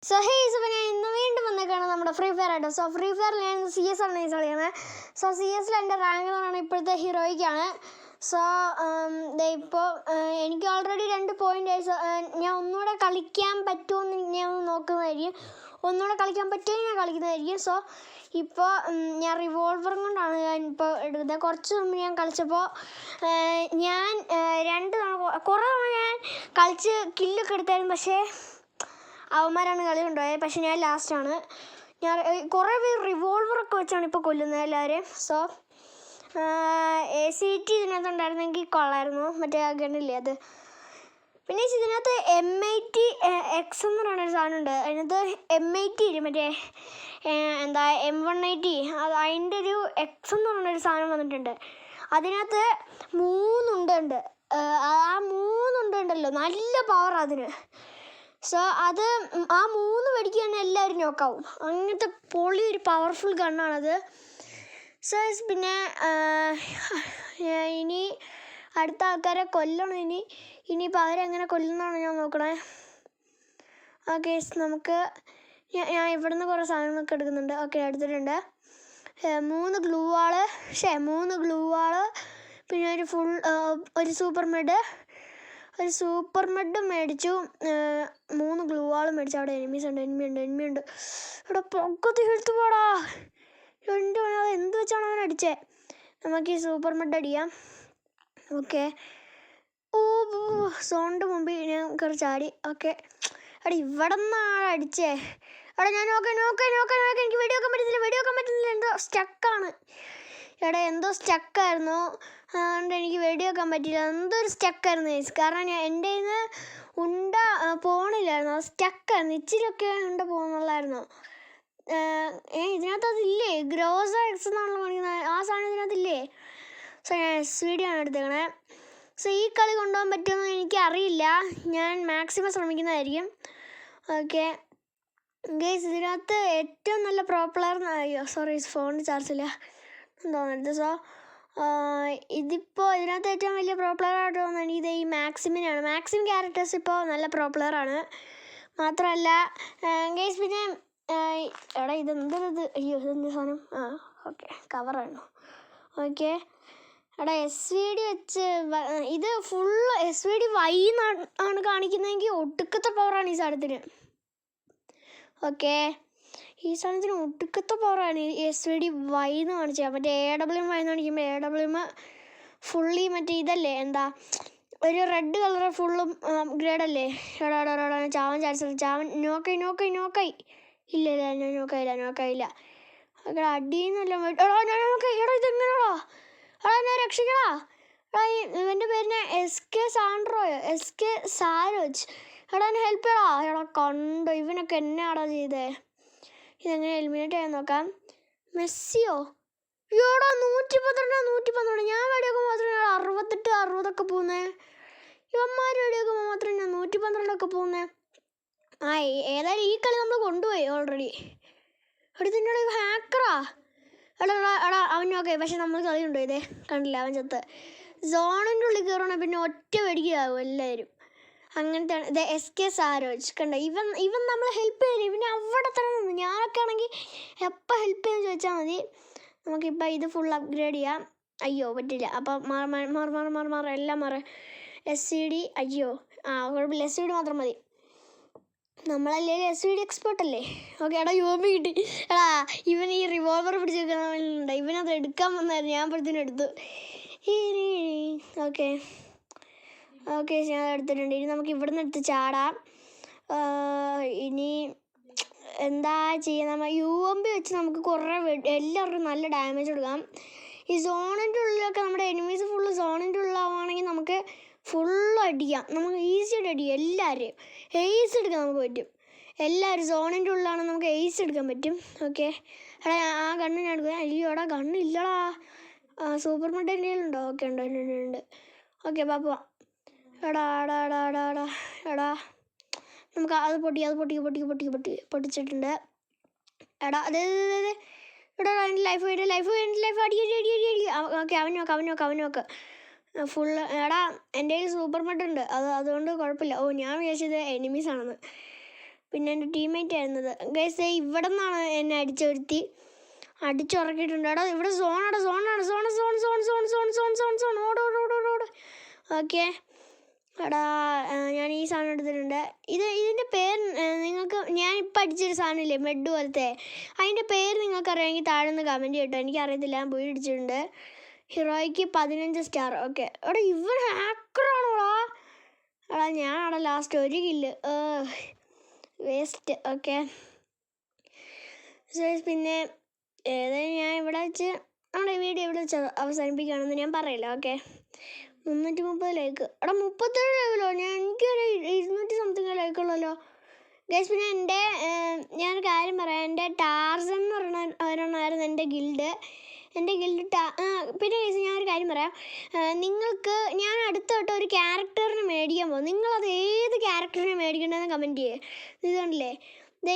So ഞാൻ ഇന്ന് വീണ്ടും വന്നേക്കാണ് നമ്മുടെ ഫ്രീ ഫയർ ആയിട്ട്. സോ ഫ്രീ ഫയറിൽ ഞാൻ CS ആണ് നൈസ് കളിക്കുന്നത്. സോ CS എൻ്റെ റാങ്ക് എന്ന് പറയുന്നത് ഇപ്പോഴത്തെ ഹീറോയ്ക്കാണ്. സോ ഇപ്പോൾ എനിക്ക് ഓൾറെഡി 2 പോയിൻ്റ്. ഞാൻ ഒന്നുകൂടെ കളിക്കാൻ പറ്റുമെന്ന് ഞാൻ നോക്കുന്നതായിരിക്കും. ഒന്നുകൂടെ കളിക്കാൻ പറ്റുമെങ്കിൽ ഞാൻ കളിക്കുന്നതായിരിക്കും. സോ ഇപ്പോൾ ഞാൻ റിവോൾവർ കൊണ്ടാണ് ഞാൻ ഇപ്പോൾ എടുക്കുന്നത്. കുറച്ച് മുമ്പ് ഞാൻ കളിച്ചപ്പോൾ ഞാൻ 2 തവണ കുറേ തവണ ഞാൻ കളിച്ച് കില്ലൊക്കെ എടുത്തായിരുന്നു. പക്ഷേ അവന്മാരാണ് കളി കൊണ്ടുപോയത്. പക്ഷെ ഞാൻ ലാസ്റ്റാണ്. ഞാൻ കുറേ പേര് റിവോൾവറൊക്കെ വെച്ചാണ് ഇപ്പോൾ കൊല്ലുന്നത് എല്ലാവരെയും. സോ ACT ഇതിനകത്തുണ്ടായിരുന്നെങ്കിൽ കൊള്ളായിരുന്നു. മറ്റേ ആ ഗണ്ണില്ലേ അത്. പിന്നെ ഇതിനകത്ത് M80X എന്ന് പറയുന്നൊരു സാധനമുണ്ട്. അതിനകത്ത് M80 ഇല്ല, മറ്റേ എന്താ M180 അത് അതിൻ്റെ ഒരു X എന്ന് പറയുന്നൊരു സാധനം വന്നിട്ടുണ്ട്. അതിനകത്ത് 3 ഉണ്ട്. ആ 3 ഉണ്ടല്ലോ, നല്ല പവറാണ് അതിന്. സോ അത് ആ 3 വെടിക്ക് തന്നെ എല്ലാവരും നോക്കാവും. അങ്ങനത്തെ പൊളി ഒരു പവർഫുൾ ഗണ്ണാണത്. സോ പിന്നെ ഇനി അടുത്ത ആൾക്കാരെ കൊല്ലണം. ഇനിയിപ്പോൾ അവരെങ്ങനെ കൊല്ലുന്നതാണ് ഞാൻ നോക്കണേ. ഓക്കെ, നമുക്ക് ഞാൻ ഇവിടെ നിന്ന് കുറേ സാധനങ്ങളൊക്കെ എടുക്കുന്നുണ്ട്. ഓക്കെ, എടുത്തിട്ടുണ്ട്. 3 ഗ്ലൂ വാള്, പിന്നെ ഒരു സൂപ്പർ മെഡ് മേടിച്ചു. 3 ഗ്ലൂ വാള് മേടിച്ചു. അവിടെ എനിമി ഉണ്ട്. ഇവിടെ പൊക്കത്ത് ഹെൽത്ത് പോടാ. 2 അത് എന്ത് വെച്ചാണ് അവൻ അടിച്ചേ. നമുക്ക് ഈ സൂപ്പർ മെഡ് അടിക്കാം. ഓക്കെ, സോണിൻ്റെ മുമ്പിൽ ഞാൻ കയറി ചാടി. ഓക്കെ, അവിടെ ഇവിടെ നിന്നാണ് അടിച്ചേ. അവിടെ ഞാൻ നോക്കാം എനിക്ക് വെടി വെക്കാൻ പറ്റുന്നില്ല. എന്തോ സ്റ്റക്കാണ്. എന്തോ സ്റ്റക്കായിരുന്നു. അതുകൊണ്ട് എനിക്ക് വെടി വെക്കാൻ പറ്റില്ല. എന്തോ ഒരു സ്റ്റക്കായിരുന്നു ഗൈസ്. കാരണം എൻ്റെ കയ്യിൽ നിന്ന് ഉണ്ട പോകണില്ലായിരുന്നു. അത് സ്റ്റക്കായിരുന്നു. ഇച്ചിരിയൊക്കെ ഉണ്ട പോകുന്നുള്ളായിരുന്നു. ഇതിനകത്ത് അതില്ലേ, ഗ്രോസ എക്സ് എന്നാണല്ലോ കാണിക്കുന്നത്. ആ സാധനം ഇതിനകത്തില്ലേ. സോ ഞാൻ SVD ആണ് എടുത്തേക്കണേ. സോ ഈ കളി കൊണ്ടുപോകാൻ പറ്റുമെന്ന് എനിക്കറിയില്ല. ഞാൻ മാക്സിമം ശ്രമിക്കുന്നതായിരിക്കും. ഓക്കെ ഗൈസ്, ഇതിനകത്ത് ഏറ്റവും നല്ല പ്രോ പ്ലെയർ, ഫോണിന് ചാർജില്ല തോന്നുന്നത്. സോ ഇതിപ്പോൾ ഇതിനകത്ത് ഏറ്റവും വലിയ പ്രോ പ്ലെയർ ആയിട്ട് തോന്നുന്നത് ഇത് ഈ മാക്സിം ക്യാരക്ടേഴ്സ് ഇപ്പോൾ നല്ല പ്രോ പ്ലെയറാണ്. മാത്രമല്ല ഗൈസ്, പിന്നെ ഇതെന്തത്, ഇതെന്ത് സാധനം. ഓക്കെ, കവറാണ്. ഓക്കെ, SVD വെച്ച് ഇത് ഫുള്ള് SVD Y ആണ് കാണിക്കുന്നതെങ്കിൽ ഒടുക്കത്തെ പവറാണ് ഈ സാധനത്തിന്. ഓക്കെ, ഈ സാധനത്തിന് ഒടുക്കത്തെ പവറാണ്. SVD Y എന്ന് കാണിച്ചാൽ മറ്റേ AWM Y എന്ന് കാണിക്കുമ്പോൾ AWM ഫുള്ളി മറ്റേ ഇതല്ലേ, എന്താ ഒരു റെഡ് കളർ ഫുള്ളും അപ്ഗ്രേഡ് അല്ലേ. ചാവൻ ചാവൻ നോക്കായി. ഇല്ല ഞാൻ നോക്കായില്ല. ഓക്കെ, അടിയെന്നല്ല. ഇതെങ്ങനെയാണോ ഞാൻ രക്ഷിക്കടാ. ഇവൻ്റെ പേരിനെ SK സാരോജ്. എന്നെ ഹെൽപ്പ് ചെയ്യടാ. കണ്ടോ ഇവനൊക്കെ എന്നാടാ ചെയ്തേ. ഇതെങ്ങനെ എലിമിനേറ്റ് ചെയ്യാൻ നോക്കാം. മെസ്സിയോ 112. ഞാൻ വെടിയൊക്കെ മാത്രമേ 68-60 പോകുന്നേ. ഇവന്മാർ വെടിയൊക്കെ മാത്രമേ ഞാൻ 112 പോകുന്നേ. ഏതായാലും ഈ കളി നമ്മൾ കൊണ്ടുപോയി ഓൾറെഡി. ഇതിൻ്റെ ഹാക്കറാ. അവനൊക്കെ പക്ഷെ നമ്മൾ കളി കൊണ്ടുപോയതേ കണ്ടില്ല. അവൻ ചത്ത്. സോണിൻ്റെ ഉള്ളിൽ കയറണം, പിന്നെ ഒറ്റ വെടിക്കാവും എല്ലാവരും. അങ്ങനത്തെയാണ്. ഇത് SK സാരോജ് കണ്ടോ. ഇവൻ നമ്മളെ ഹെൽപ്പ് ചെയ്യില്ല. ഇവനെ അവിടെ തന്നെ നിന്ന്. ഞാനൊക്കെ ആണെങ്കിൽ എപ്പോൾ ഹെൽപ്പ് ചെയ്യാൻ ചോദിച്ചാൽ മതി. നമുക്കിപ്പോൾ ഇത് ഫുൾ അപ്ഗ്രേഡ് ചെയ്യാം. അയ്യോ പറ്റില്ല. അപ്പോൾ എല്ലാം SCD. കുഴപ്പമില്ല, SCD മാത്രം മതി. നമ്മളല്ലേ SVD എക്സ്പേർട്ട് അല്ലേ. ഓക്കെ, UMP കിട്ടി. ഇവൻ ഈ റിവോൾവർ പിടിച്ച് വെക്കുന്നുണ്ട്. ഇവനത് എടുക്കാൻ വന്നായിരുന്നു. ഞാൻ അപ്പോഴത്തേനും എടുത്തു. ഓക്കെ ഞാൻ എടുത്തിട്ടുണ്ട്. ഇനി നമുക്ക് ഇവിടെ നിന്ന് എടുത്ത് ചാടാം. ഇനി എന്താ ചെയ്യുക, നമ്മൾ UMP വെച്ച് നമുക്ക് കുറേ എല്ലാവർക്കും നല്ല ഡാമേജ് കൊടുക്കാം. ഈ സോണിൻ്റെ ഉള്ളിലൊക്കെ നമ്മുടെ എനിമീസ് ഫുള്ള് സോണിൻ്റെ ഉള്ളിലാവുകയാണെങ്കിൽ നമുക്ക് ഫുള്ള് അടിക്കാം. നമുക്ക് ഈസി ആയിട്ട് അടിക്കാം. എല്ലാവരെയും എയ്സ് എടുക്കാൻ നമുക്ക് പറ്റും. എല്ലാവരും സോണിൻ്റെ ഉള്ളിലാണെങ്കിൽ നമുക്ക് എയ്സ് എടുക്കാൻ പറ്റും. ഓക്കെ, ആ ഗണ്ണ് ഞാൻ എടുക്കുക. അയ്യോടാ ഗണ്ണില്ലടാ. സൂപ്പർ മെഡ് എൻ്റെ കയ്യിലുണ്ടോ? ഓക്കെ ഉണ്ട്. ഓക്കെ പാപ്പ. നമുക്ക് അത് പൊട്ടിച്ചിട്ടുണ്ട്. അതെ ലൈഫ് അടി. ഓക്കെ, അവൻ നോക്ക് ഫുള്ള്. എൻ്റെ കയ്യിൽ സൂപ്പർ മെഡ് ഉണ്ട്. അതുകൊണ്ട് കുഴപ്പമില്ല. ഞാൻ വിചാരിച്ചത് എനിമീസ് ആണെന്ന്. പിന്നെ എൻ്റെ ടീംമേറ്റ് ആയിരുന്നത്. ഗൈസ് ഇവിടെ നിന്നാണ് എന്നെ അടിച്ചുറക്കിയിട്ടുണ്ട്. എടാ ഇവിടെ സോണാണ് ഓട്. ഓക്കെ എടാ ഞാൻ ഈ സാധനം എടുത്തിട്ടുണ്ട്. ഇതിൻ്റെ പേര് നിങ്ങൾക്ക് ഞാൻ ഇപ്പം അടിച്ചൊരു സാധനമില്ലേ മെഡ് പോലത്തെ, അതിൻ്റെ പേര് നിങ്ങൾക്ക് അറിയാമെങ്കിൽ താഴെ നിന്ന് കമൻറ്റ് ചെയ്യട്ടോ. എനിക്കറിയത്തില്ല, ഞാൻ പോയി അടിച്ചിട്ടുണ്ട്. ഹീറോയ്ക്ക് 15 സ്റ്റാർ. ഓക്കെ എടാ ഇവൻ ഹാക്കറാണോടാ. എടാ ഞാനാടാ ലാസ്റ്റ് 1 കില്ല് വേസ്റ്റ്. ഓക്കെ പിന്നെ ഏതായാലും ഞാൻ ഇവിടെ വെച്ച് നമ്മുടെ വീഡിയോ ഇവിടെ വെച്ച് അവസാനിപ്പിക്കുകയാണെന്ന് ഞാൻ പറയില്ല. Okay 330 like. എടാ 37 ലൈക്കല്ലോ. എനിക്കൊരു 200 സംതിങ് ലൈക്കുള്ളല്ലോ ഗൈസ്. പിന്നെ ഞാനൊരു കാര്യം പറയാം. എൻ്റെ ടാർസൻ എന്ന് ഒരെണ്ണമായിരുന്നു എൻ്റെ ഗിൽഡ്. പിന്നെ ഗൈസ് ഞാനൊരു കാര്യം പറയാം. നിങ്ങൾക്ക് ഞാൻ അടുത്തോട്ട് ഒരു ക്യാരക്ടറിനെ മേടിക്കാൻ പോകും. നിങ്ങളത് ഏത് ക്യാരക്ടറിനെ മേടിക്കേണ്ടതെന്ന് കമൻറ്റ് ചെയ്യുക. ഇതുകൊണ്ടല്ലേ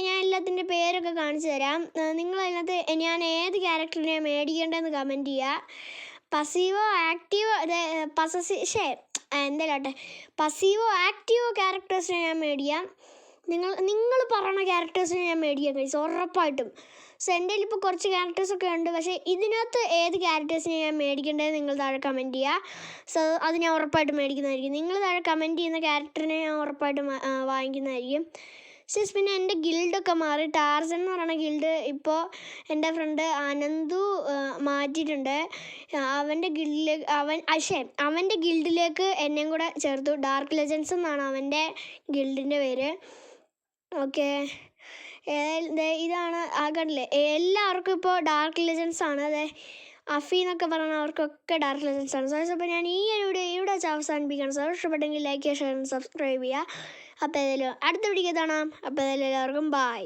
ഞാൻ എല്ലാത്തിൻ്റെ പേരൊക്കെ കാണിച്ചു തരാം. നിങ്ങളതിനകത്ത് ഞാൻ ഏത് ക്യാരക്ടറിനെ മേടിക്കേണ്ടതെന്ന് കമൻറ്റ് ചെയ്യുക. പസീവോ ആക്റ്റീവോ പസീവോ ആക്റ്റീവോ ക്യാരക്ടേഴ്സിനെ ഞാൻ മേടിക്കാം. നിങ്ങൾ പറയുന്ന ക്യാരക്ടേഴ്സിനെ ഞാൻ മേടിക്കാം കഴിച്ചു ഉറപ്പായിട്ടും. സോ എൻ്റെ കയ്യിൽ ഇപ്പോൾ കുറച്ച് ക്യാരക്ടേഴ്സൊക്കെ ഉണ്ട്. പക്ഷേ ഇതിനകത്ത് ഏത് ക്യാരക്ടേഴ്സിനെ ഞാൻ മേടിക്കേണ്ടത് നിങ്ങൾ താഴെ കമൻറ്റ് ചെയ്യുക. സോ അത് ഞാൻ ഉറപ്പായിട്ടും മേടിക്കുന്നതായിരിക്കും. നിങ്ങൾ താഴെ കമൻറ്റ് ചെയ്യുന്ന ക്യാരക്ടറിനെ ഞാൻ ഉറപ്പായിട്ടും വാങ്ങിക്കുന്നതായിരിക്കും. പിന്നെ എൻ്റെ ഗിൽഡൊക്കെ മാറി. ടാർസൻ എന്ന് പറയുന്ന ഗിൽഡ് ഇപ്പോൾ എൻ്റെ ഫ്രണ്ട് അനന്തു മാറ്റിയിട്ടുണ്ട്. അവൻ്റെ ഗിൽഡിലേക്ക് എന്നെയും കൂടെ ചേർത്തു. ഡാർക്ക് ലെജൻസ് എന്നാണ് അവൻ്റെ ഗിൽഡിൻ്റെ പേര്. ഓക്കെ ഇതാണ് കണ്ടില്ലേ, എല്ലാവർക്കും ഇപ്പോൾ ഡാർക്ക് ലെജൻസ് ആണ്. അതെ അഫി എന്നൊക്കെ പറയുന്നവർക്കൊക്കെ ഡാർക്ക് ലെജൻസ് ആണ്. സോ അപ്പോൾ ഞാൻ ഈ ഒരു വീഡിയോ ഇവിടെ വെച്ച് അവസാനിപ്പിക്കുകയാണ്. സോ ഇഷ്ടപ്പെട്ടെങ്കിൽ ലൈക്ക് ചെയ്യുക, ഷെയർ, സബ്സ്ക്രൈബ് ചെയ്യുക. അപ്പോൾ ഏതായാലും അടുത്ത വീഡിയോ കാണാം. അപ്പോൾ ഏതായാലും എല്ലാവർക്കും ബൈ.